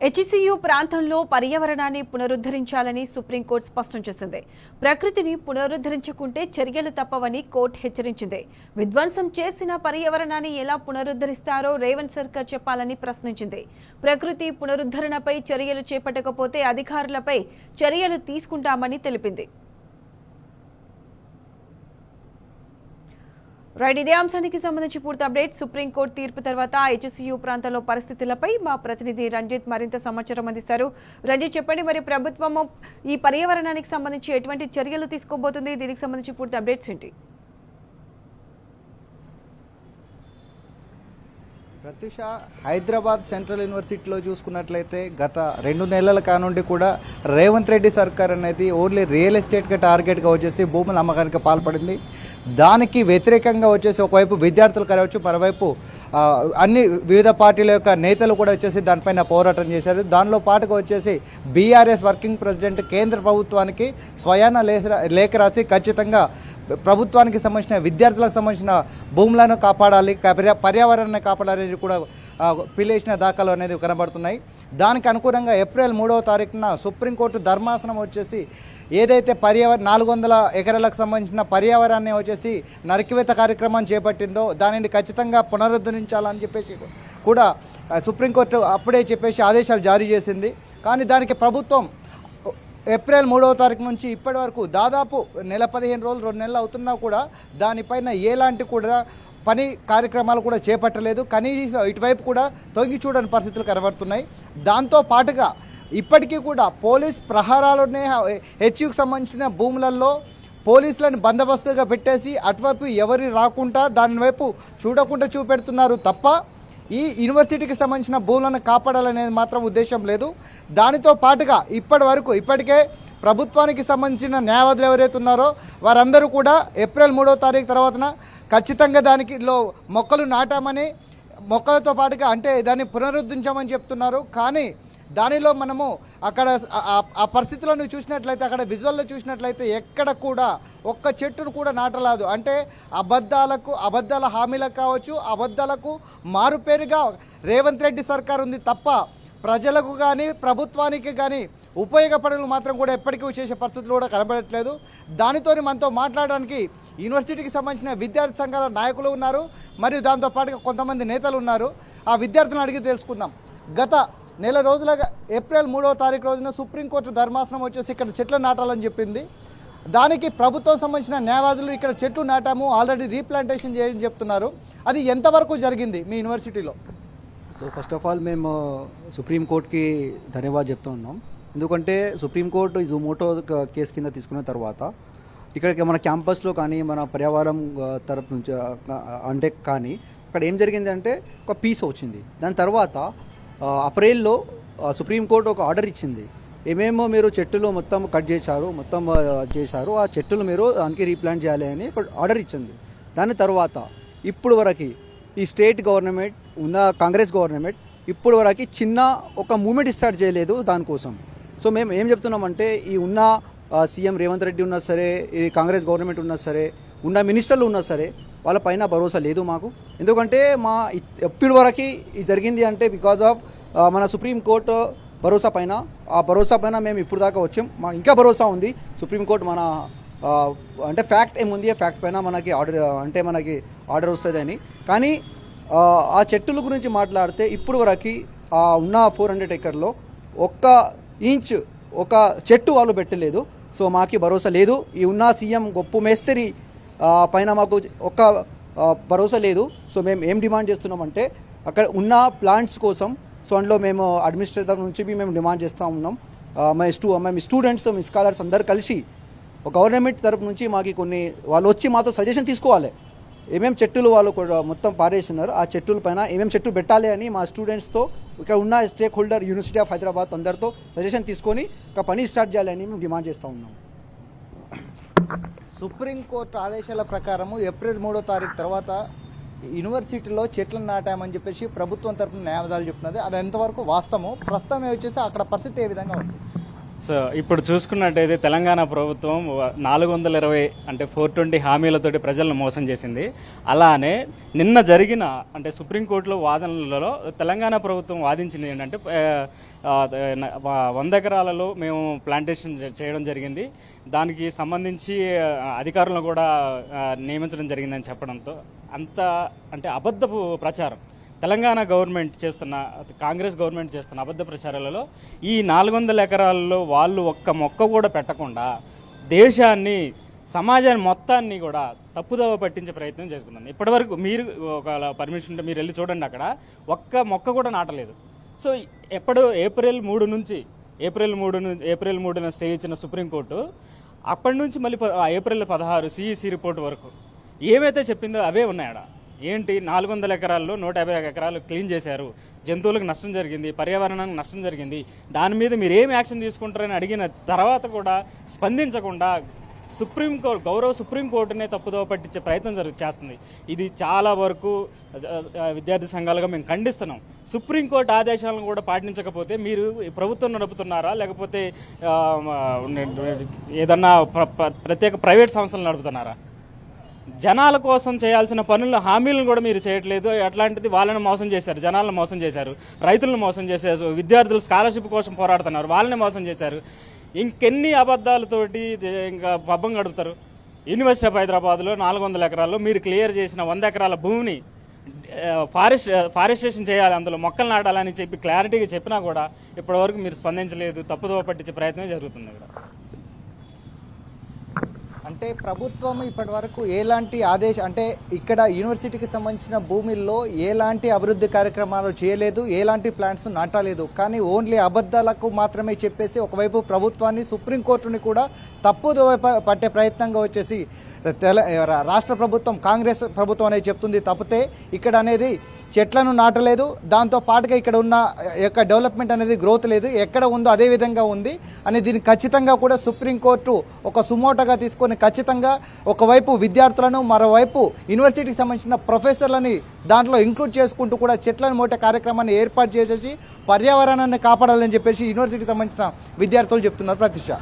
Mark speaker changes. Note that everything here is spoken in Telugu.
Speaker 1: హెచ్సియు ప్రాంతంలో పర్యావరణాన్ని పునరుద్ధరించాలని సుప్రీంకోర్టు స్పష్టం చేసింది. ప్రకృతిని పునరుద్ధరించకుంటే చర్యలు తప్పవని కోర్టు హెచ్చరించింది. విధ్వంసం చేసిన పర్యావరణాన్ని ఎలా పునరుద్ధరిస్తారో రేవంత్ సర్కార్ చెప్పాలని ప్రశ్నించింది. ప్రకృతి పునరుద్ధరణపై చర్యలు చేపట్టకపోతే అధికారులపై చర్యలు తీసుకుంటామని తెలిపింది. ఇదే అంశానికి సంబంధించి పూర్తి అప్డేట్. సుప్రీంకోర్టు తీర్పు తర్వాత హెచ్సియు ప్రాంతంలో పరిస్థితులపై మా ప్రతినిధి రంజిత్ మరింత సమాచారం అందిస్తారు. రంజిత్, చెప్పండి, మరి ప్రభుత్వము ఈ పర్యావరణానికి సంబంధించి ఎటువంటి చర్యలు తీసుకోబోతుంది? దీనికి సంబంధించి పూర్తి అప్డేట్స్ ఏంటి?
Speaker 2: ప్రత్యూష, హైదరాబాద్ సెంట్రల్ యూనివర్సిటీలో చూసుకున్నట్లయితే గత 2 నెలల కానుండి కూడా రేవంత్ రెడ్డి సర్కార్ అనేది ఓన్లీ రియల్ ఎస్టేట్గా టార్గెట్గా వచ్చేసి భూముల అమ్మకానికి పాల్పడింది. దానికి వ్యతిరేకంగా వచ్చేసి ఒకవైపు విద్యార్థులు కావచ్చు, మరోవైపు అన్ని వివిధ పార్టీల యొక్క నేతలు కూడా వచ్చేసి దానిపైన పోరాటం చేశారు. దానిలో పాటుగా వచ్చేసి బీఆర్ఎస్ వర్కింగ్ ప్రెసిడెంట్ కేంద్ర ప్రభుత్వానికి స్వయాన లేఖ రాసి ఖచ్చితంగా ప్రభుత్వానికి సంబంధించిన విద్యార్థులకు సంబంధించిన భూములను కాపాడాలి, పర్యావరణాన్ని కాపాడాలని కూడా పిలిచిన దాఖలు అనేది కనబడుతున్నాయి. దానికి అనుగుణంగా ఏప్రిల్ 3వ తారీఖున సుప్రీంకోర్టు ధర్మాసనం వచ్చేసి ఏదైతే 400 ఎకరాలకు సంబంధించిన పర్యావరణాన్ని వచ్చేసి నరికివేత కార్యక్రమం చేపట్టిందో దానిని ఖచ్చితంగా పునరుద్ధరించాలని చెప్పేసి కూడా సుప్రీంకోర్టు అప్పుడే చెప్పేసి ఆదేశాలు జారీ చేసింది. కానీ దానికి ప్రభుత్వం ఏప్రిల్ 3వ తారీఖు నుంచి ఇప్పటి వరకు దాదాపు 15 రోజులు 2 నెలలు అవుతున్నా కూడా దానిపైన ఎలాంటి కూడా పని కార్యక్రమాలు కూడా చేపట్టలేదు. కనీసం ఇటువైపు కూడా తొంగి చూడని పరిస్థితులు కనబడుతున్నాయి. దాంతో పాటుగా ఇప్పటికీ కూడా పోలీస్ ప్రహారాలునే హెచ్యుకు సంబంధించిన భూములలో పోలీసులను బందోబస్తుగా పెట్టేసి అటువైపు ఎవరి రాకుండా దాని వైపు చూడకుండా చూపెడుతున్నారు తప్ప ఈ యూనివర్సిటీకి సంబంధించిన భూములను కాపాడాలనేది మాత్రం ఉద్దేశం లేదు. దానితో పాటుగా ఇప్పటికే ప్రభుత్వానికి సంబంధించిన న్యాయవాదులు ఎవరైతే ఉన్నారో వారందరూ కూడా ఏప్రిల్ 3వ తారీఖు తర్వాతన ఖచ్చితంగా దానిలో మొక్కలు నాటామని, మొక్కలతో పాటుగా అంటే దాన్ని పునరుద్ధరించామని చెప్తున్నారు. కానీ దానిలో మనము అక్కడ ఆ పరిస్థితులను చూసినట్లయితే, అక్కడ విజువల్లో చూసినట్లయితే ఎక్కడ కూడా ఒక్క చెట్టును కూడా నాటలేదు. అంటే అబద్ధాల హామీలకు కావచ్చు, అబద్ధాలకు మారుపేరుగా రేవంత్ రెడ్డి సర్కార్ ఉంది తప్ప ప్రజలకు కానీ ప్రభుత్వానికి కానీ ఉపయోగపడలు మాత్రం కూడా ఎప్పటికీ చేసే పరిస్థితులు కూడా కనబడట్లేదు. దానితో మనతో మాట్లాడడానికి యూనివర్సిటీకి సంబంధించిన విద్యార్థి సంఘాల నాయకులు ఉన్నారు, మరియు దాంతోపాటుగా కొంతమంది నేతలు ఉన్నారు. ఆ విద్యార్థులను అడిగి తెలుసుకుందాం. గత నెల రోజులుగా ఏప్రిల్ 3వ తారీఖు రోజున సుప్రీంకోర్టు ధర్మాసనం వచ్చేసి ఇక్కడ చెట్లు నాటాలని చెప్పింది. దానికి ప్రభుత్వం సంబంధించిన న్యాయవాదులు ఇక్కడ చెట్లు నాటాము, ఆల్రెడీ రీప్లాంటేషన్ చేయని చెప్తున్నారు. అది ఎంతవరకు జరిగింది మీ యూనివర్సిటీలో?
Speaker 3: సో ఫస్ట్ ఆఫ్ ఆల్ మేము సుప్రీంకోర్టుకి ధన్యవాదాలు చెప్తూ ఉన్నాం. ఎందుకంటే సుప్రీంకోర్టు ఈ జూమోటో కేసు కింద తీసుకున్న తర్వాత ఇక్కడికి మన క్యాంపస్లో కానీ మన పర్యావరణం తరపు నుంచి అంటే కానీ అక్కడ ఏం జరిగింది అంటే ఒక పీస్ వచ్చింది. దాని తర్వాత ఏప్రిల్లో సుప్రీంకోర్టు ఒక ఆర్డర్ ఇచ్చింది. ఏమేమో మీరు చెట్టులు మొత్తం కట్ చేశారు, ఆ చెట్టులు మీరు దానికి రీప్లాంట్ చేయాలి అని ఒక ఆర్డర్ ఇచ్చింది. దాని తర్వాత ఇప్పుడు వరకు ఈ స్టేట్ గవర్నమెంట్ ఉన్న కాంగ్రెస్ గవర్నమెంట్ ఇప్పుడు వరకు చిన్న ఒక మూమెంట్ స్టార్ట్ చేయలేదు దానికోసం. సో మేము ఏం చెప్తున్నామంటే ఈ ఉన్న సీఎం రేవంత్ రెడ్డి ఉన్నా సరే, ఈ కాంగ్రెస్ గవర్నమెంట్ ఉన్నా సరే, ఉన్న మినిస్టర్లు ఉన్నా సరే వాళ్ళ పైన భరోసా లేదు మాకు. ఎందుకంటే ఇప్పటి వరకు ఇది జరిగింది అంటే బికాజ్ ఆఫ్ మన సుప్రీంకోర్టు భరోసా పైన. ఆ భరోసా పైన మేము ఇప్పుడు దాకా వచ్చాం. మాకు ఇంకా భరోసా ఉంది సుప్రీంకోర్టు మన అంటే ఫ్యాక్ట్ ఏముంది, ఆ ఫ్యాక్ట్ పైన మనకి ఆర్డర్ వస్తుంది అని. కానీ ఆ చెట్టుల గురించి మాట్లాడితే ఇప్పుడు వరకు ఉన్న 400 ఎకర్లో ఒక్క ఇంచ్ ఒక చెట్టు వాళ్ళు పెట్టలేదు. సో మాకు భరోసా లేదు. ఈ ఉన్న సీఎం గొప్ప మేస్త్రి పైన మాకు ఒక్క భరోసా లేదు. సో మేము ఏం డిమాండ్ చేస్తున్నామంటే అక్కడ ఉన్న ప్లాంట్స్ కోసం, సో అందులో మేము అడ్మినిస్ట్రేటర్ నుంచి మేము డిమాండ్ చేస్తూ ఉన్నాం. మేము స్టూడెంట్స్, మీ స్కాలర్స్ అందరు కలిసి గవర్నమెంట్ తరపు నుంచి మాకు కొన్ని వాళ్ళు వచ్చి మాతో సజెషన్ తీసుకోవాలి. ఏమేమి చెట్టులు వాళ్ళు కూడా మొత్తం పారేస్తున్నారు, ఆ చెట్టుల పైన ఏమేమి చెట్టు పెట్టాలి అని మా స్టూడెంట్స్తో ఇక్కడ ఉన్న stake holder university of Hyderabad అందరితో సజెషన్ తీసుకొని ఒక పని స్టార్ట్ చేయాలని మేము డిమాండ్ చేస్తూ ఉన్నాం.
Speaker 2: సుప్రీంకోర్టు ఆదేశాల ప్రకారము ఏప్రిల్ 3వ తారీఖు తర్వాత యూనివర్సిటీలో చెట్లను నాటామని చెప్పేసి ప్రభుత్వం తరపున న్యాయవాదాలు చెప్తున్నది. అది ఎంతవరకు వాస్తవము? ప్రస్తుతం వచ్చేసి అక్కడ పరిస్థితి ఏ విధంగా ఉంది?
Speaker 4: సో ఇప్పుడు చూసుకున్నట్టయితే తెలంగాణ ప్రభుత్వం 420 అంటే 420 హామీలతోటి ప్రజలను మోసం చేసింది. అలానే నిన్న జరిగిన అంటే సుప్రీంకోర్టులో వాదనలలో తెలంగాణ ప్రభుత్వం వాదించింది ఏంటంటే 100 ఎకరాలలో మేము ప్లాంటేషన్ చేయడం జరిగింది, దానికి సంబంధించి అధికారులను కూడా నియమించడం జరిగిందని చెప్పడంతో అంత అంటే అబద్ధపు ప్రచారం తెలంగాణ గవర్నమెంట్ చేస్తున్న, కాంగ్రెస్ గవర్నమెంట్ చేస్తున్న అబద్ధ ప్రచారాలలో ఈ 400 ఎకరాలలో వాళ్ళు ఒక్క మొక్క కూడా పెట్టకుండా దేశాన్ని, సమాజాన్ని మొత్తాన్ని కూడా తప్పుదోవ పట్టించే ప్రయత్నం చేసుకున్నాను. ఇప్పటివరకు మీరు ఒక పర్మిషన్ ఉంటే మీరు వెళ్ళి చూడండి, అక్కడ ఒక్క మొక్క కూడా నాటలేదు. సో ఎప్పుడు ఏప్రిల్ 3న స్టే ఇచ్చిన సుప్రీంకోర్టు అప్పటి నుంచి మళ్ళీ ఏప్రిల్ 16 సిఈసి రిపోర్ట్ వరకు ఏవైతే చెప్పిందో అవే ఉన్నాయడ. ఏంటి 400 ఎకరాల్లో 150 ఎకరాలు క్లీన్ చేశారు, జంతువులకు నష్టం జరిగింది, పర్యావరణానికి నష్టం జరిగింది, దాని మీద మీరు ఏం యాక్షన్ తీసుకుంటారని అడిగిన తర్వాత కూడా స్పందించకుండా గౌరవ సుప్రీంకోర్టునే తప్పుదోవ పట్టించే ప్రయత్నం చేస్తుంది. ఇది చాలా వరకు విద్యార్థి సంఘాలుగా మేము ఖండిస్తున్నాం. సుప్రీంకోర్టు ఆదేశాలను కూడా పాటించకపోతే మీరు ప్రభుత్వం నడుపుతున్నారా, లేకపోతే ఏదన్నా ప్రత్యేక ప్రైవేట్ సంస్థలు నడుపుతున్నారా? జనాల కోసం చేయాల్సిన పనులు, హామీలను కూడా మీరు చేయట్లేదు. అట్లాంటిది వాళ్ళని మోసం చేశారు, జనాలను మోసం చేశారు, రైతులను మోసం చేశారు, విద్యార్థులు స్కాలర్షిప్ కోసం పోరాడుతున్నారు, వాళ్ళని మోసం చేశారు. ఇంకెన్ని అబద్ధాలతోటి ఇంకా పబ్బం గడుపుతారు? యూనివర్సిటీ ఆఫ్ హైదరాబాద్లో 400 ఎకరాల్లో మీరు క్లియర్ చేసిన 100 ఎకరాల భూమిని ఫారెస్టేషన్ చేయాలి, అందులో మొక్కలు నాటాలని చెప్పి క్లారిటీగా చెప్పినా కూడా ఇప్పటివరకు మీరు స్పందించలేదు. తప్పుదోవ పట్టించే ప్రయత్నం జరుగుతుంది ఇక్కడ.
Speaker 2: అంటే ప్రభుత్వం ఇప్పటి వరకు ఎలాంటి అంటే ఇక్కడ యూనివర్సిటీకి సంబంధించిన భూమిల్లో ఎలాంటి అభివృద్ధి కార్యక్రమాలు చేయలేదు, ఎలాంటి ప్లాంట్స్ నాటలేదు. కానీ ఓన్లీ అబద్ధాలకు మాత్రమే చెప్పేసి ఒకవైపు ప్రభుత్వాన్ని, సుప్రీంకోర్టుని కూడా తప్పుదోవ పట్టే ప్రయత్నంగా వచ్చేసి రాష్ట్ర ప్రభుత్వం, కాంగ్రెస్ ప్రభుత్వం అనేది చెప్తుంది తప్పితే ఇక్కడ అనేది చెట్లను నాటలేదు. దాంతో పాటుగా ఇక్కడ ఉన్న యొక్క డెవలప్మెంట్ అనేది గ్రోత్ లేదు, ఎక్కడ ఉందో అదే విధంగా ఉంది అని దీన్ని ఖచ్చితంగా కూడా సుప్రీంకోర్టు ఒక సుమోటోగా తీసుకొని ఖచ్చితంగా ఒకవైపు విద్యార్థులను, మరోవైపు యూనివర్సిటీకి సంబంధించిన ప్రొఫెసర్లని దాంట్లో ఇంక్లూడ్ చేసుకుంటూ కూడా చెట్లను మోటే కార్యక్రమాన్ని ఏర్పాటు చేసేసి పర్యావరణాన్ని కాపాడాలని చెప్పేసి యూనివర్సిటీకి సంబంధించిన విద్యార్థులు చెప్తున్నారు. ప్రతిష్ట.